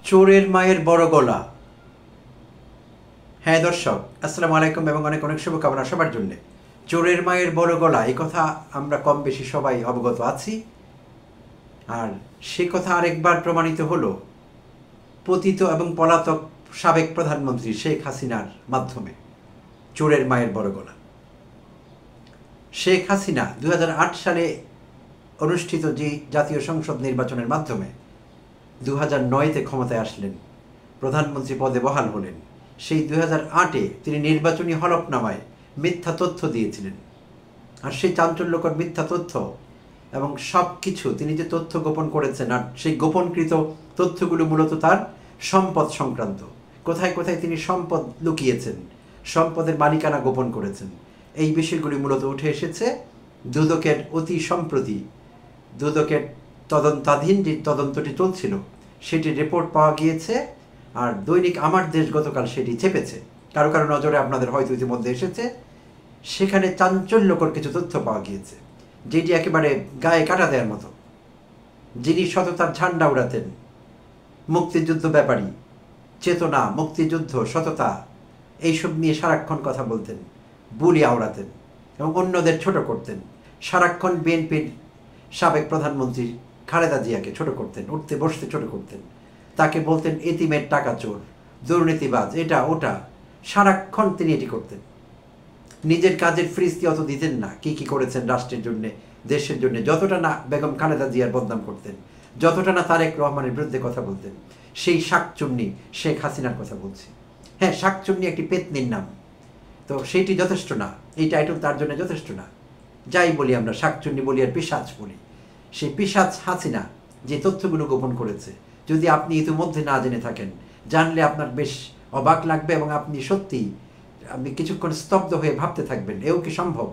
চোরের মায়ের বড় গলা। হ্যাঁ দর্শক, আসসালামু আলাইকুম এবং অনেক অনেক শুভকামনা সবার জন্য। চোরের মায়ের বড় গলা, এই কথা আমরা কম বেশি সবাই অবগত আছি। আর সে কথা আরেকবার প্রমাণিত হলো পতিত এবং পলাতক সাবেক প্রধানমন্ত্রী শেখ হাসিনার মাধ্যমে। চোরের মায়ের বড় গলা। শেখ হাসিনা 2008 সালে অনুষ্ঠিত যে জাতীয় সংসদ নির্বাচনের মাধ্যমে 2009-তে ক্ষমতায় আসলেন, প্রধানমন্ত্রী পদে বহাল হলেন। সেই 2008-এ তিনি নির্বাচনী হলফনামায় মিথ্যা তথ্য দিয়েছিলেন। আর সেই চাঞ্চল্যকর মিথ্যা তথ্য এবং সব কিছু তিনি যে তথ্য গোপন করেছেন, আর সেই গোপনকৃত তথ্যগুলো মূলত তার সম্পদ সংক্রান্ত। কোথায় কোথায় তিনি সম্পদ লুকিয়েছেন, সম্পদের মালিকানা গোপন করেছেন, এই বিষয়গুলি মূলত উঠে এসেছে দুদকের অতি সম্প্রতি। দুদকের তদন্তাধীন যে তদন্তটি চলছিল সেটি রিপোর্ট পাওয়া গিয়েছে। আর দৈনিক আমার দেশ গতকাল সেটি চেপেছে, কারো কারো নজরে আপনাদের হয়তো ইতিমধ্যে এসেছে। সেখানে চাঞ্চল্যকর কিছু তথ্য পাওয়া গিয়েছে, যেটি একেবারে গায়ে কাটা দেওয়ার মতো। যিনি সততার ঝান্ডা উড়াতেন, মুক্তিযুদ্ধ ব্যাপারী, চেতনা, মুক্তিযুদ্ধ, সততা, এইসব নিয়ে সারাক্ষণ কথা বলতেন, বুলি আওড়াতেন এবং অন্যদের ছোট করতেন। সারাক্ষণ বিএনপির সাবেক প্রধানমন্ত্রী খালেদা জিয়াকে ছোট করতেন, উঠতে বসতে ছোট করতেন। তাকে বলতেন এতিমের টাকা চোর, দুর্নীতিবাজ, এটা ওটা, সারাক্ষণ তিনি এটি করতেন। নিজের কাজের ফ্রিস্তি অত দিতেন না, কি কি করেছেন রাষ্ট্রের জন্য, দেশের জন্য। যতটা না বেগম খালেদা জিয়ার বদনাম করতেন, যতটা না তারেক রহমানের বিরুদ্ধে কথা বলতেন। সেই শাকচুন্নি শেখ হাসিনার কথা বলছি। হ্যাঁ, শাকচুন্নি একটি পেতনির নাম, তো সেইটি যথেষ্ট না, এই টাইটেল তার জন্য যথেষ্ট না। যাই বলি আমরা, শাকচুন্নি বলি আর পিশাচ বলি, সেই পিশাচ হাসিনা যে তথ্যগুলো গোপন করেছে, যদি আপনি ইতিমধ্যে না জেনে থাকেন, জানলে আপনার বেশ অবাক লাগবে এবং আপনি সত্যিই আপনি কিছুক্ষণ স্তব্ধ হয়ে ভাবতে থাকবেন, এও কি সম্ভব?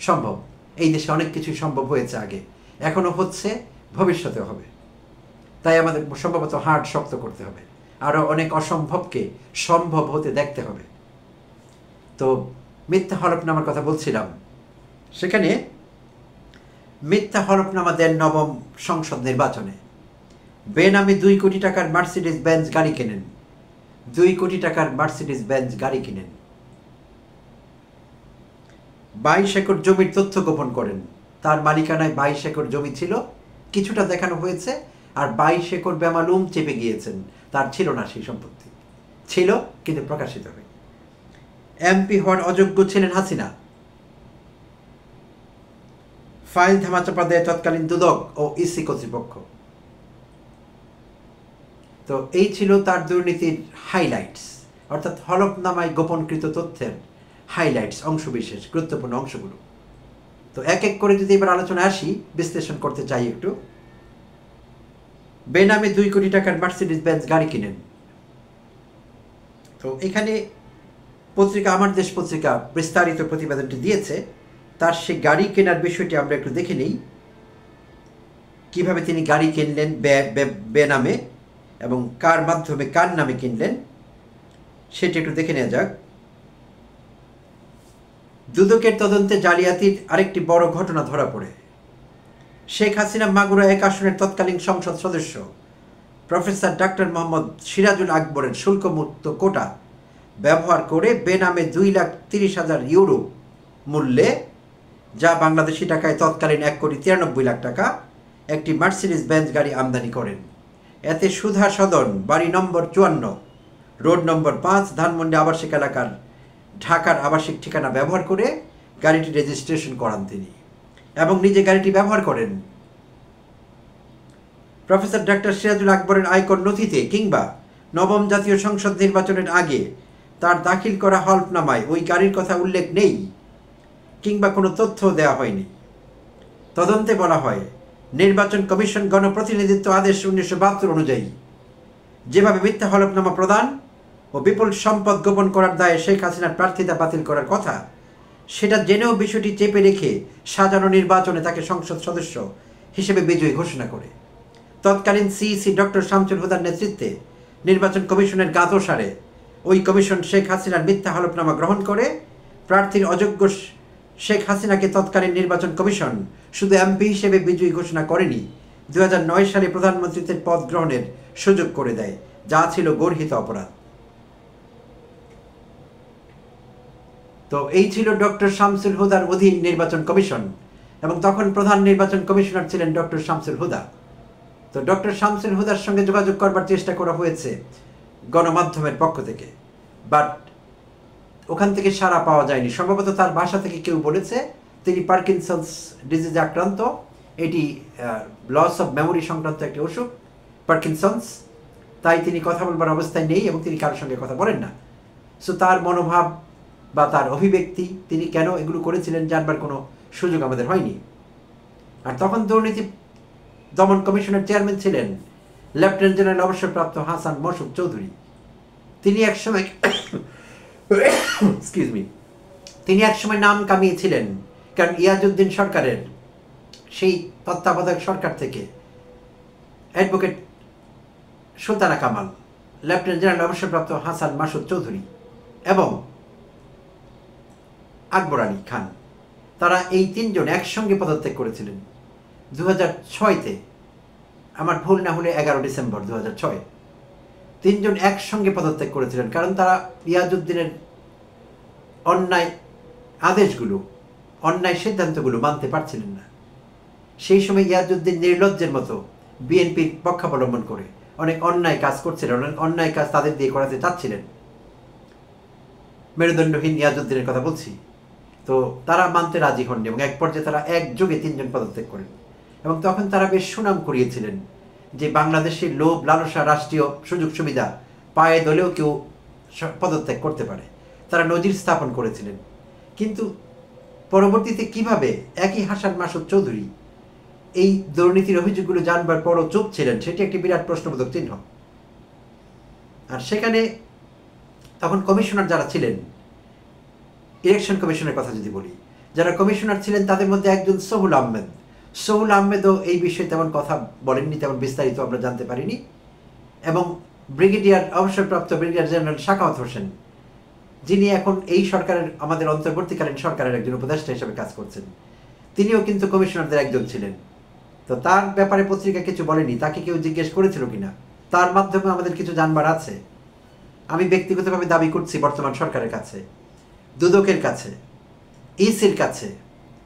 সম্ভব। এই দেশে অনেক কিছুই সম্ভব হয়েছে আগে, এখনো হচ্ছে, ভবিষ্যতে হবে। তাই আমাদের সম্ভবত হার্ট শক্ত করতে হবে, আরও অনেক অসম্ভবকে সম্ভব হতে দেখতে হবে। তো মিথ্যা হলফনামার কথা বলছিলাম। সেখানে মিথ্যা হলফনামা দেন নবম সংসদ নির্বাচনে। বেনামে 2 কোটি টাকার মার্সিডিজ বেঞ্জ গাড়ি কেনেন। 2 কোটি টাকার মার্সিডিজ বেঞ্জ গাড়ি কিনেন। 22 একর জমির তথ্য গোপন করেন। তার মালিকানায় 22 একর জমি ছিল, কিছুটা দেখানো হয়েছে, আর 22 একর বেমালুম চেপে গিয়েছেন। তার ছিল না সেই সম্পত্তি, ছিল কিন্তু প্রকাশিত হয়। এমপি হওয়ার অযোগ্য ছিলেন হাসিনা। ফাইল ধামাচাপা দেয় তৎকালীন দুদক ও ইসি কর্তৃপক্ষ। তো এই ছিল তার দুর্নীতির হাইলাইটস, অর্থাৎ হলফনামায় গোপনকৃত তথ্যের হাইলাইটস, অংশবিশেষ, গুরুত্বপূর্ণ অংশগুলো। তো এক এক করে যদি এবার আলোচনা আসি, বিশ্লেষণ করতে চাই একটু। বেনামে 2 কোটি টাকার মার্সিডিজ বেঞ্জ গাড়ি কিনেন। তো এখানে পত্রিকা আমার দেশ পত্রিকা বিস্তারিত প্রতিবেদনটি দিয়েছে। তার সেই গাড়ি কেনার বিষয়টি আমরা একটু দেখে নিই, কিভাবে তিনি গাড়ি কিনলেন বেনামে এবং কার মাধ্যমে, কার নামে কিনলেন, সেটি একটু দেখে নেওয়া যাক। দুদকের তদন্তে জালিয়াতির আরেকটি বড় ঘটনা ধরা পড়ে। শেখ হাসিনা মাগুরা 1 আসনের তৎকালীন সংসদ সদস্য প্রফেসর ডাক্তার মোহাম্মদ সিরাজুল আকবরের শুল্কমুক্ত কোটা ব্যবহার করে বেনামে 2,30,000 ইউরো মূল্যে, যা বাংলাদেশি টাকায় তৎকালীন 1,93,00,000 টাকা, একটি মার্সিডিজ বেঞ্জ গাড়ি আমদানি করেন। এতে সুধা সদন, বাড়ি নম্বর 54, রোড নম্বর 5, ধানমন্ডি আবাসিক এলাকার ঢাকার আবাসিক ঠিকানা ব্যবহার করে গাড়িটি রেজিস্ট্রেশন করান তিনি এবং নিজে গাড়িটি ব্যবহার করেন। প্রফেসর ডাক্তার সিরাজুল আকবরের আয়কর নথিতে কিংবা নবম জাতীয় সংসদ নির্বাচনের আগে তার দাখিল করা হলফনামায় ওই গাড়ির কথা উল্লেখ নেই কিংবা কোনো তথ্য দেওয়া হয়নি। তদন্তে বলা হয়, নির্বাচন কমিশন গণপ্রতিনিধিত্ব আদেশ 1972 অনুযায়ী যেভাবে মিথ্যা হলফনামা প্রদান ও বিপুল সম্পদ গোপন করার দায়ে শেখ হাসিনার প্রার্থিতা বাতিল করার কথা, সেটা জেনেও বিষয়টি চেপে রেখে সাজানো নির্বাচনে তাকে সংসদ সদস্য হিসেবে বিজয়ী ঘোষণা করে। তৎকালীন সিইসি ডক্টর শামসুল হুদার নেতৃত্বে নির্বাচন কমিশনের গাদোসারে ওই কমিশন শেখ হাসিনার মিথ্যা হলফনামা গ্রহণ করে প্রার্থীর অযোগ্য শেখ হাসিনাকে তৎকালীন নির্বাচন কমিশন শুধু এমপি হিসেবে বিজয়ী ঘোষণা করেনি, 2009 সালে প্রধানমন্ত্রীত্বের পদ গ্রহণের সুযোগ করে দেয়, যা ছিল গর্হিত অপরাধ। তো এই ছিল ডক্টর শামসুল হুদার অধীন নির্বাচন কমিশন, এবং তখন প্রধান নির্বাচন কমিশনার ছিলেন ডক্টর শামসুল হুদা। তো ডক্টর শামসুল হুদার সঙ্গে যোগাযোগ করবার চেষ্টা করা হয়েছে গণমাধ্যমের পক্ষ থেকে, বাট ওখান থেকে সাড়া পাওয়া যায়নি। সম্ভবত তার বাসা থেকে কেউ বলেছে তিনি পার্কিনসন্স ডিজিজে আক্রান্ত, এটি লস অফ মেমোরি সংক্রান্ত একটি অসুখ পার্কিনসন্স, তাই তিনি কথা বলবার অবস্থায় নেই এবং তিনি কারোর সঙ্গে কথা বলেন না। সো তার মনোভাব বা তার অভিব্যক্তি, তিনি কেন এগুলো করেছিলেন জানবার কোনো সুযোগ আমাদের হয়নি। আর তখন দুর্নীতি দমন কমিশনের চেয়ারম্যান ছিলেন লেফটেন্যান্ট জেনারেল অবসরপ্রাপ্ত হাসান মাসুদ চৌধুরী। তিনি একসময় এক্সকিউজ মি তিনি একসময় নাম কামিয়েছিলেন, কারণ ইয়াজউদ্দিন সরকারের সেই তত্ত্বাবধায়ক সরকার থেকে advocate Sultana Kamal, lieutenant general অবসরপ্রাপ্ত হাসান মাসুদ চৌধুরী এবং আকবর আলী খান, তারা এই তিনজন একসঙ্গে পদত্যাগ করেছিলেন 2006-তে, আমার ভুল না হলে 11 ডিসেম্বর 2006। তিনজন একসঙ্গে পদত্যাগ করেছিলেন, কারণ তারা ইয়াজউদ্দিনের অন্যায় আদেশগুলো, অন্যায় সিদ্ধান্তগুলো মানতে পারছিলেন না। সেই সময় ইয়াজউদ্দিন নির্লজ্জের মতো বিএনপির পক্ষাবলম্বন করে অনেক অন্যায় কাজ করছিলেন, অনেক অন্যায় কাজ তাদের দিয়ে করাতে চাচ্ছিলেন। মেরুদণ্ডহীন ইয়াজউদ্দিনের কথা বলছি। তো তারা মানতে রাজি হননি এবং এক পর্যায়ে তারা একযোগে তিনজন পদত্যাগ করেন, এবং তখন তারা বেশ সুনাম কুড়িয়েছিলেন যে বাংলাদেশের লোভ লালসা রাষ্ট্রীয় সুযোগ সুবিধা পায়ে দলেও কেউ পদত্যাগ করতে পারে, তারা নজির স্থাপন করেছিলেন। কিন্তু পরবর্তীতে কিভাবে একই হাসান মাসুদ চৌধুরী এই দুর্নীতির অভিযোগগুলো জানবার পরও চুপ ছিলেন, সেটি একটি বিরাট প্রশ্নবোধক চিহ্ন। আর সেখানে তখন কমিশনার যারা ছিলেন, ইলেকশন কমিশনের কথা যদি বলি, যারা কমিশনার ছিলেন তাদের মধ্যে একজন সোহুল আহমেদ। সোহুল আহমেদও এই বিষয়ে তেমন কথা বলেননি, তেমন বিস্তারিত আমরা জানতে পারিনি। এবং ব্রিগেডিয়ার অবসরপ্রাপ্ত ব্রিগেডিয়ার জেনারেল শাখাওয়াত হোসেন, যিনি এখন এই সরকারের, আমাদের অন্তর্বর্তীকালীন সরকারের একজন উপদেষ্টা হিসেবে কাজ করছেন, তিনিও কিন্তু কমিশনারদের একজন ছিলেন। তো তার ব্যাপারে পত্রিকা কিছু বলেনি, তাকে কেউ জিজ্ঞেস করেছিল কিনা, তার মাধ্যমে আমাদের কিছু জানবার আছে। আমি ব্যক্তিগতভাবে দাবি করছি বর্তমান সরকারের কাছে, দুদকের কাছে, ইসির কাছে,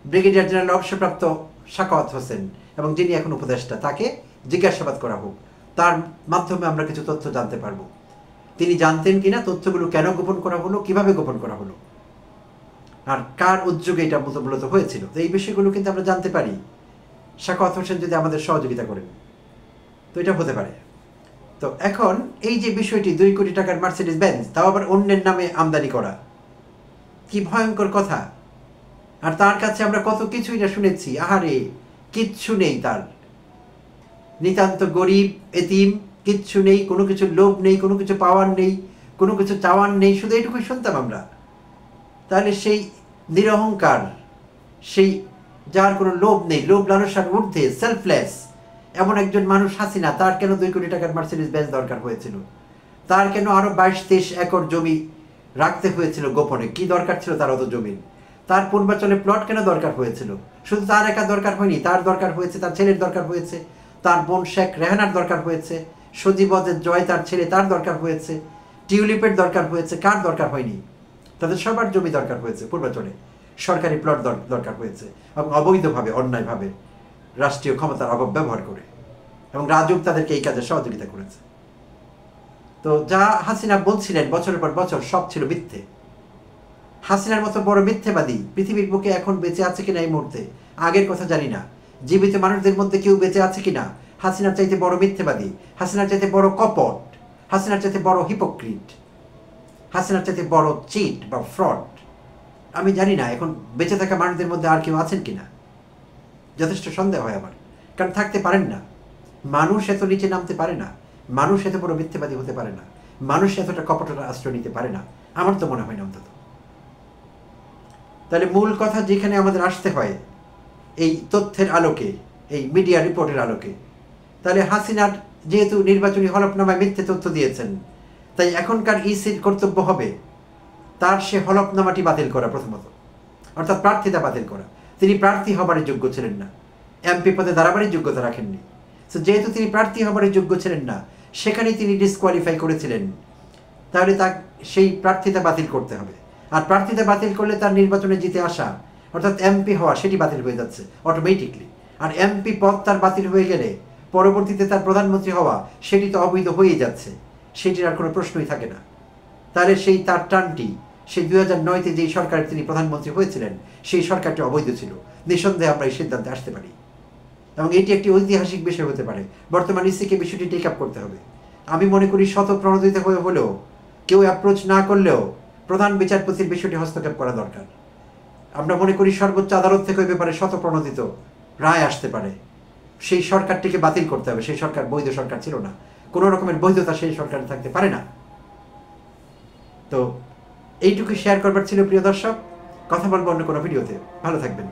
ব্রিগেডিয়ার জেনারেল অবসরপ্রাপ্ত শাখাওয়াত হোসেন এবং যিনি এখন উপদেষ্টা, তাকে জিজ্ঞাসাবাদ করা হোক, তার মাধ্যমে আমরা কিছু তথ্য জানতে পারবো। তিনি জানতেন কিনা, তথ্যগুলো কেন গোপন করা হলো, কিভাবে গোপন করা হলো, আর কার উদ্যোগে এটা মূলত হয়েছিল। তো এই বিষয়গুলো কিন্তু আমরা জানতে পারি শাখাওয়াত হোসেন যদি আমাদের সহযোগিতা করেন, তো এটা হতে পারে। তো এখন এই যে বিষয়টি, 2 কোটি টাকার মার্সিডিজ বেঞ্জ, তাও আবার অন্যের নামে আমদানি করা, কি ভয়ঙ্কর কথা। আর তার কাছে আমরা কত কিছুই না শুনেছি, আহারে কিচ্ছু নেই, তার নিতান্ত গরিব এতিম, কিচ্ছু নেই, কোনো কিছু লোভ নেই, কোনো কিছু পাওয়ার নেই, কোনো কিছু চাওয়ার নেই, শুধু এইটুকুই শুনতাম আমরা। তাহলে সেই নিরহংকার, সেই যার কোনো লোভ নেই, লোভ লালসার ঊর্ধ্বে, সেলফলেস এমন একজন মানুষ হাসিনা, তার কেন 2 কোটি টাকার মার্সিডিজ বেঞ্জ দরকার হয়েছিল? তার কেন আরো 22-23 একর জমি রাখতে হয়েছিল গোপনে? কি দরকার ছিল তার অত জমি? তার পূর্বাঞ্চলে প্লট কেন দরকার হয়েছিল? শুধু তার একা দরকার হয়নি, তার দরকার হয়েছে, তার ছেলের দরকার হয়েছে, তার বোন শেখ রেহানার দরকার হয়েছে, সজীবদের জয় তার ছেলে, তার দরকার হয়েছে, টিউলিপের দরকার হয়েছে, কার দরকার হয়নি? তাদের সবার জমি দরকার হয়েছে পূর্বাঞ্চলে, সরকারি প্লট দরকার হয়েছে, এবং অবৈধভাবে, অন্যায়ভাবে রাষ্ট্রীয় ক্ষমতার অপব্যবহার করে, এবং রাজুক তাদেরকে এই কাজে সহযোগিতা করেছে। তো যা হাসিনা বলছিলেন বছরের পর বছর, সব ছিল মিথ্যে। হাসিনার মতো বড় মিথ্যেবাদী পৃথিবীর বুকে এখন বেঁচে আছে কিনা এই মুহূর্তে আগের কথা জানি না, জীবিত মানুষদের মধ্যে কেউ বেঁচে আছে কিনা হাসিনার চাইতে বড় মিথ্যেবাদী, হাসিনার চাইতে বড় কপট, হাসিনার চাইতে বড় হিপোক্রিট, হাসিনার চাইতে বড় চিট বা ফ্রড আমি জানি না এখন বেঁচে থাকা মানুষদের মধ্যে আর কেউ আছেন কিনা। যথেষ্ট সন্দেহ হয় আমার, কারণ থাকতে পারেন না। মানুষ এত নিচে নামতে পারে না, মানুষ এত বড় মিথ্যেবাদী হতে পারে না, মানুষ এতটা কপটতার আশ্রয় নিতে পারে না, আমার তো মনে হয় না অন্তত। তাহলে মূল কথা যেখানে আমাদের আসতে হয় এই তথ্যের আলোকে, এই মিডিয়া রিপোর্টের আলোকে, তাহলে হাসিনার যেহেতু নির্বাচনী হলফনামায় মিথ্যে তথ্য দিয়েছেন, তাই এখনকার ইসির কর্তব্য হবে তার সে হলফনামাটি বাতিল করা, প্রথমত, অর্থাৎ প্রার্থিতা বাতিল করা। তিনি প্রার্থী হবারই যোগ্য ছিলেন না, এমপি পদে দাঁড়াবারই যোগ্যতা রাখেননি। তো যেহেতু তিনি প্রার্থী হবার যোগ্য ছিলেন না, সেখানে তিনি ডিসকোয়ালিফাই করেছিলেন, তাহলে তা সেই প্রার্থিতা বাতিল করতে হবে। আর প্রার্থিতা বাতিল করলে তার নির্বাচনে জিতে আসা অর্থাৎ এমপি হওয়া সেটি বাতিল হয়ে যাচ্ছে অটোমেটিকলি। আর এমপি পদ তার বাতিল হয়ে গেলে পরবর্তীতে তার প্রধানমন্ত্রী হওয়া সেটি তো অবৈধ হয়েই যাচ্ছে, সেটির আর কোনো প্রশ্নই থাকে না। তাহলে সেই তার টানটি সেই 2009-তে যেই সরকারের তিনি প্রধানমন্ত্রী হয়েছিলেন সেই সরকারটি অবৈধ ছিল, নিঃসন্দেহে আমরা এই সিদ্ধান্তে আসতে পারি। এবং এটি একটি ঐতিহাসিক বিষয় হতে পারে। বর্তমান ইসিকে বিষয়টি টেক আপ করতে হবে। আমি মনে করি শতপ্রণোদিত হয়ে হলেও, কেউ অ্যাপ্রোচ না করলেও প্রধান বিচারপতির বিষয়টি হস্তক্ষেপ করা দরকার। আমরা মনে করি সর্বোচ্চ আদালত থেকে ওই ব্যাপারে শতপ্রণোদিত রায় আসতে পারে। সেই সরকারটিকে বাতিল করতে হবে। সেই সরকার বৈধ সরকার ছিল না, কোনো রকমের বৈধতা সেই সরকারে থাকতে পারে না। তো এইটুকু শেয়ার করবার ছিল প্রিয় দর্শক। কথা বলবো অন্য কোনো ভিডিওতে। ভালো থাকবেন।